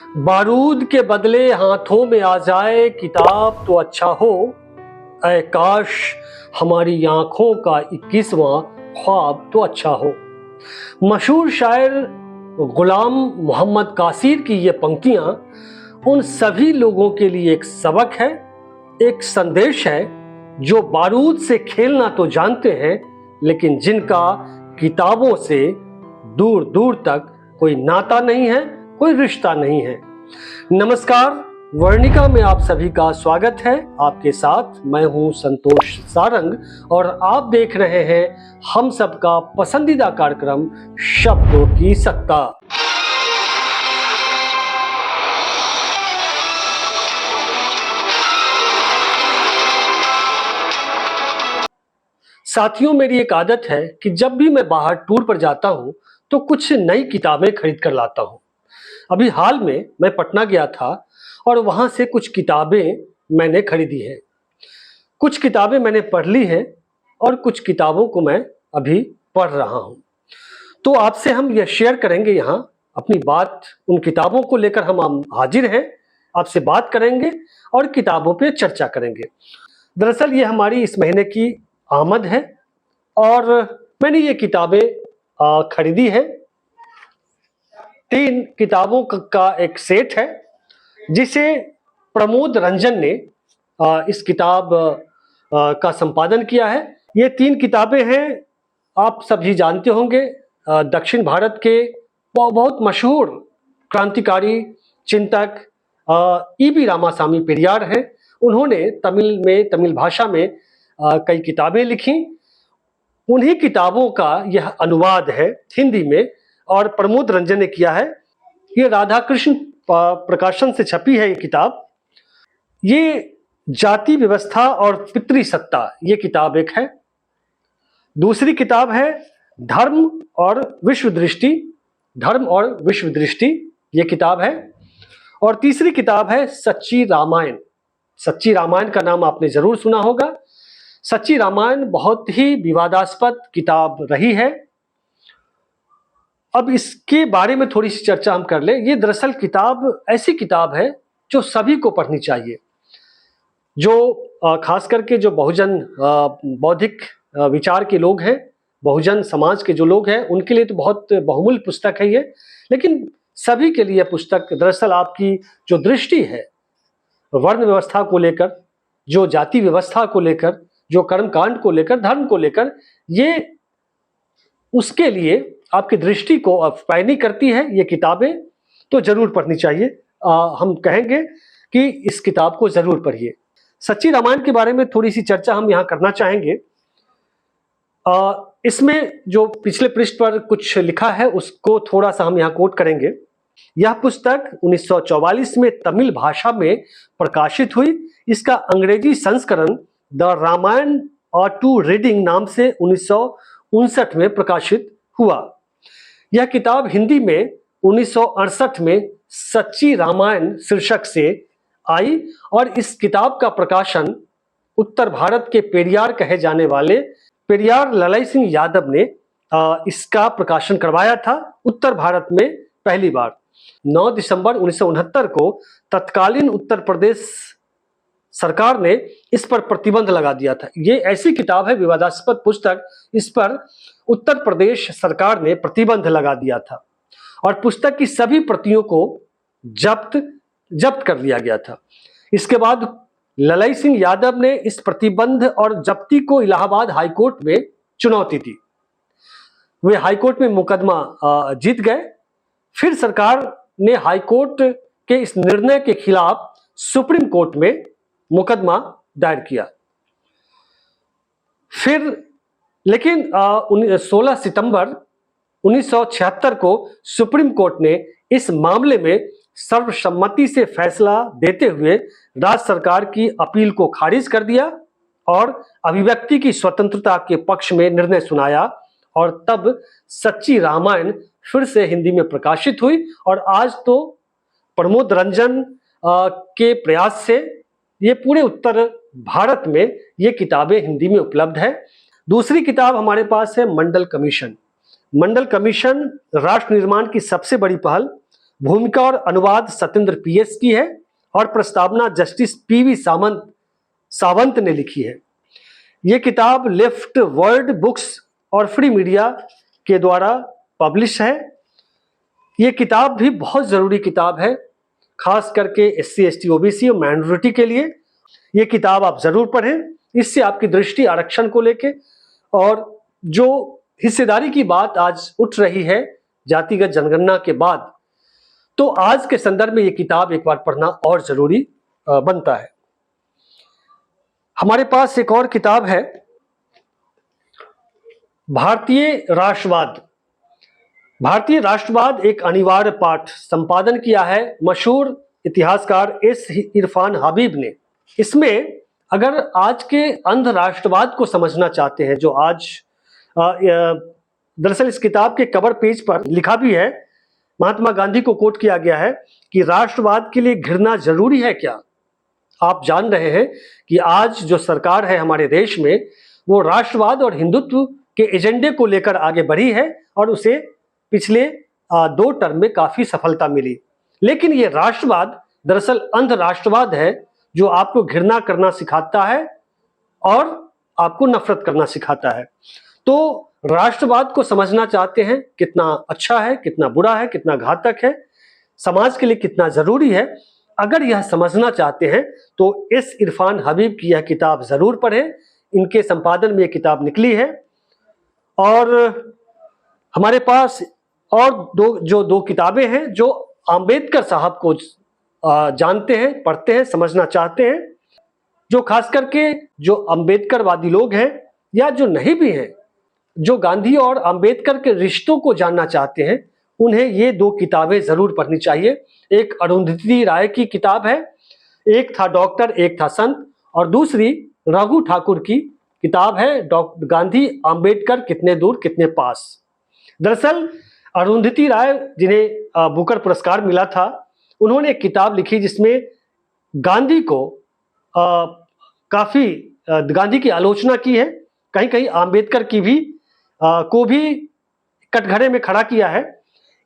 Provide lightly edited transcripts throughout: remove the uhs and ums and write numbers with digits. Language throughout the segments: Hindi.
बारूद के बदले हाथों में आ जाए किताब तो अच्छा हो, ऐ काश हमारी आंखों का 21वां ख्वाब तो अच्छा हो। मशहूर शायर गुलाम मोहम्मद कासिर की ये पंक्तियां उन सभी लोगों के लिए एक सबक है, एक संदेश है जो बारूद से खेलना तो जानते हैं लेकिन जिनका किताबों से दूर दूर तक कोई नाता नहीं है, कोई रिश्ता नहीं है। नमस्कार, वर्णिका में आप सभी का स्वागत है। आपके साथ मैं हूं संतोष सारंग और आप देख रहे हैं हम सबका पसंदीदा कार्यक्रम शब्दों की सत्ता। साथियों, मेरी एक आदत है कि जब भी मैं बाहर टूर पर जाता हूं तो कुछ नई किताबें खरीद कर लाता हूं। अभी हाल में मैं पटना गया था और वहां से कुछ किताबें मैंने खरीदी हैं। कुछ किताबें मैंने पढ़ ली हैं और कुछ किताबों को मैं अभी पढ़ रहा हूं। तो आपसे हम यह शेयर करेंगे, यहाँ अपनी बात उन किताबों को लेकर हम हाजिर हैं, आपसे बात करेंगे और किताबों पे चर्चा करेंगे। दरअसल ये हमारी इस महीने की आमद है और मैंने ये किताबें खरीदी है। 3 किताबों का एक सेट है जिसे प्रमोद रंजन ने इस किताब का संपादन किया है। ये 3 किताबें हैं, आप सभी जानते होंगे, दक्षिण भारत के बहुत मशहूर क्रांतिकारी चिंतक ईबी रामासामी पेरियार हैं। उन्होंने तमिल भाषा में कई किताबें लिखी। उन्हीं किताबों का यह अनुवाद है हिंदी में और प्रमोद रंजन ने किया है। ये राधाकृष्ण प्रकाशन से छपी है ये किताब। ये जाति व्यवस्था और पितृसत्ता, ये किताब एक है। दूसरी किताब है धर्म और विश्व दृष्टि, ये किताब है। और तीसरी किताब है सच्ची रामायण। सच्ची रामायण का नाम आपने जरूर सुना होगा। सच्ची रामायण बहुत ही विवादास्पद किताब रही है। अब इसके बारे में थोड़ी सी चर्चा हम कर लें। ये दरअसल किताब ऐसी किताब है जो सभी को पढ़नी चाहिए, जो खास करके जो बहुजन बौद्धिक विचार के लोग हैं, बहुजन समाज के जो लोग हैं, उनके लिए तो बहुत बहुमूल्य पुस्तक है ये। लेकिन सभी के लिए पुस्तक दरअसल आपकी जो दृष्टि है वर्ण व्यवस्था को लेकर, जो जाति व्यवस्था को लेकर, जो कर्मकांड को लेकर, धर्म को लेकर, ये उसके लिए आपकी दृष्टि को पैनी करती है ये किताबें, तो जरूर पढ़नी चाहिए। हम कहेंगे कि इस किताब को जरूर पढ़िए। सच्ची रामायण के बारे में थोड़ी सी चर्चा हम यहाँ करना चाहेंगे। इसमें जो पिछले पृष्ठ पर कुछ लिखा है उसको थोड़ा सा हम यहाँ कोट करेंगे। यह पुस्तक 1944 में तमिल भाषा में प्रकाशित हुई। इसका अंग्रेजी संस्करण द रामायण टू रीडिंग नाम से 1959 में प्रकाशित हुआ। यह किताब हिंदी में 1968 में सच्ची रामायण शीर्षक से आई और इस किताब का प्रकाशन उत्तर भारत के पेरियार कहे जाने वाले पेरियार ललाई सिंह यादव ने इसका प्रकाशन करवाया था उत्तर भारत में पहली बार। 9 दिसंबर 1969 को तत्कालीन उत्तर प्रदेश सरकार ने इस पर प्रतिबंध लगा दिया था। ये ऐसी किताब है, विवादास्पद पुस्तक, इस पर उत्तर प्रदेश सरकार ने प्रतिबंध लगा दिया था और पुस्तक की सभी प्रतियों को जब्त कर लिया गया था। इसके बाद ललाई सिंह यादव ने इस प्रतिबंध और जब्ती को इलाहाबाद हाईकोर्ट में चुनौती दी। वे हाईकोर्ट में मुकदमा जीत गए। फिर सरकार ने हाईकोर्ट के इस निर्णय के खिलाफ सुप्रीम कोर्ट में मुकदमा दायर किया। फिर लेकिन 16 सितंबर 1976 को सुप्रीम कोर्ट ने इस मामले में सर्वसम्मति से फैसला देते हुए राज्य सरकार की अपील को खारिज कर दिया और अभिव्यक्ति की स्वतंत्रता के पक्ष में निर्णय सुनाया और तब सच्ची रामायण फिर से हिंदी में प्रकाशित हुई और आज तो प्रमोद रंजन के प्रयास से ये पूरे उत्तर भारत में ये किताबें हिंदी में उपलब्ध है। दूसरी किताब हमारे पास है मंडल कमीशन। मंडल कमीशन राष्ट्र निर्माण की सबसे बड़ी पहल भूमिका और अनुवाद सत्येंद्र PS की है और प्रस्तावना जस्टिस PV सावंत ने लिखी है। ये किताब लेफ्ट वर्ल्ड बुक्स और फ्री मीडिया के द्वारा पब्लिश है। ये किताब भी बहुत ज़रूरी किताब है, खास करके SC ST OBC और माइनॉरिटी के लिए। ये किताब आप ज़रूर पढ़ें, इससे आपकी दृष्टि आरक्षण को लेके और जो हिस्सेदारी की बात आज उठ रही है जातिगत जनगणना के बाद, तो आज के संदर्भ में ये किताब एक बार पढ़ना और जरूरी बनता है। हमारे पास एक और किताब है, भारतीय राष्ट्रवाद। भारतीय राष्ट्रवाद एक अनिवार्य पाठ, संपादन किया है मशहूर इतिहासकार S इरफान हबीब ने। इसमें अगर आज के अंध राष्ट्रवाद को समझना चाहते हैं, जो आज दरअसल इस किताब के कवर पेज पर लिखा भी है, महात्मा गांधी को कोट किया गया है कि राष्ट्रवाद के लिए घृणा जरूरी है क्या। आप जान रहे हैं कि आज जो सरकार है हमारे देश में, वो राष्ट्रवाद और हिंदुत्व के एजेंडे को लेकर आगे बढ़ी है और उसे पिछले 2 टर्म में काफी सफलता मिली। लेकिन ये राष्ट्रवाद दरअसल अंध राष्ट्रवाद है, जो आपको घृणा करना सिखाता है और आपको नफरत करना सिखाता है। तो राष्ट्रवाद को समझना चाहते हैं, कितना अच्छा है, कितना बुरा है, कितना घातक है, समाज के लिए कितना जरूरी है, अगर यह समझना चाहते हैं तो S इरफान हबीब की यह किताब जरूर पढ़ें। इनके संपादन में यह किताब निकली है। और हमारे पास और दो किताबें हैं जो अंबेडकर साहब को जानते हैं, पढ़ते हैं, समझना चाहते हैं, जो खास करके जो अंबेडकरवादी लोग हैं या जो नहीं भी हैं, जो गांधी और अंबेडकर के रिश्तों को जानना चाहते हैं, उन्हें ये 2 किताबें जरूर पढ़नी चाहिए। एक अरुंधति राय की किताब है, एक था डॉक्टर एक था संत, और दूसरी रघु ठाकुर की किताब है डॉक्टर गांधी अंबेडकर कितने दूर कितने पास। दरअसल अरुंधति राय, जिन्हें बुकर पुरस्कार मिला था, उन्होंने एक किताब लिखी जिसमें गांधी को काफी गांधी की आलोचना की है, कहीं कहीं अंबेडकर की भी को भी कटघरे में खड़ा किया है।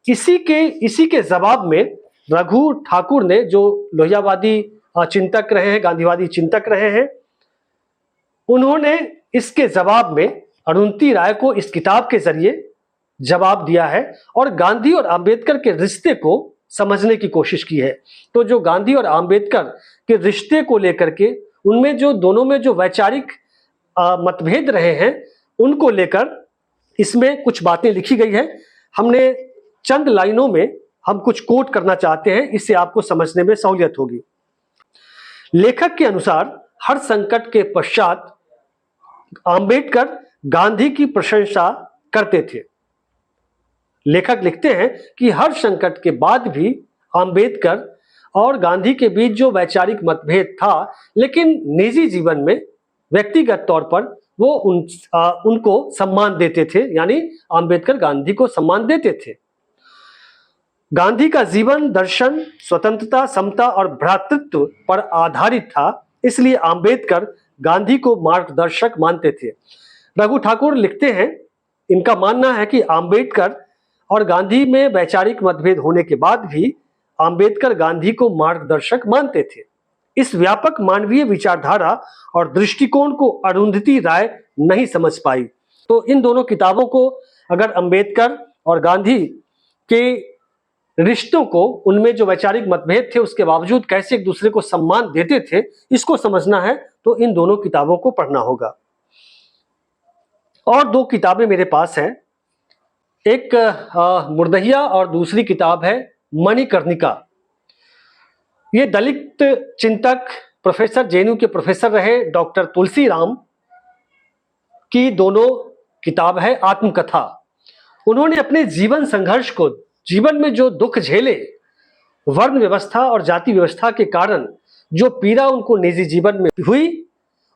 इसी के जवाब में रघु ठाकुर ने, जो लोहियावादी चिंतक रहे हैं, गांधीवादी चिंतक रहे हैं, उन्होंने इसके जवाब में अरुंधति राय को इस किताब के जरिए जवाब दिया है और गांधी और अंबेडकर के रिश्ते को समझने की कोशिश की है। तो जो गांधी और अंबेडकर के रिश्ते को लेकर के उनमें जो दोनों में जो वैचारिक मतभेद रहे हैं, उनको लेकर इसमें कुछ बातें लिखी गई है। हमने चंद लाइनों में हम कुछ कोट करना चाहते हैं, इससे आपको समझने में सहूलियत होगी। लेखक के अनुसार हर संकट के पश्चात अंबेडकर गांधी की प्रशंसा करते थे। लेखक लिखते हैं कि हर संकट के बाद भी अंबेडकर और गांधी के बीच जो वैचारिक मतभेद था, लेकिन निजी जीवन में व्यक्तिगत तौर पर वो उनको सम्मान देते थे, यानी अंबेडकर गांधी को सम्मान देते थे। गांधी का जीवन दर्शन स्वतंत्रता, समता और भ्रातृत्व पर आधारित था, इसलिए अंबेडकर गांधी को मार्गदर्शक मानते थे। रघु ठाकुर लिखते हैं, इनका मानना है कि अंबेडकर और गांधी में वैचारिक मतभेद होने के बाद भी अंबेडकर गांधी को मार्गदर्शक मानते थे। इस व्यापक मानवीय विचारधारा और दृष्टिकोण को अरुंधति राय नहीं समझ पाई। तो इन दोनों किताबों को, अगर अंबेडकर और गांधी के रिश्तों को, उनमें जो वैचारिक मतभेद थे उसके बावजूद कैसे एक दूसरे को सम्मान देते थे, इसको समझना है तो इन दोनों किताबों को पढ़ना होगा। और 2 किताबें मेरे पास हैं, एक मुर्दहिया और दूसरी किताब है मणिकर्णिका। ये दलित चिंतक प्रोफेसर, JNU के प्रोफेसर रहे डॉक्टर तुलसीराम की दोनों किताब है आत्मकथा। उन्होंने अपने जीवन संघर्ष को, जीवन में जो दुख झेले, वर्ण व्यवस्था और जाति व्यवस्था के कारण जो पीड़ा उनको निजी जीवन में हुई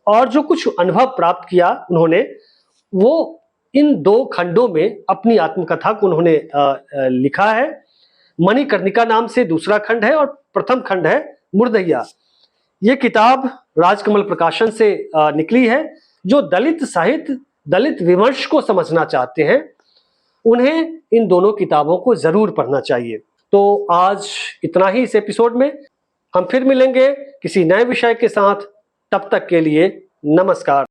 और जो कुछ अनुभव प्राप्त किया उन्होंने, वो इन 2 खंडों में अपनी आत्मकथा को उन्होंने लिखा है। मणिकर्णिका नाम से दूसरा खंड है और प्रथम खंड है मुर्दहिया। ये किताब राजकमल प्रकाशन से निकली है। जो दलित साहित्य, दलित विमर्श को समझना चाहते हैं, उन्हें इन दोनों किताबों को जरूर पढ़ना चाहिए। तो आज इतना ही इस एपिसोड में। हम फिर मिलेंगे किसी नए विषय के साथ। तब तक के लिए नमस्कार।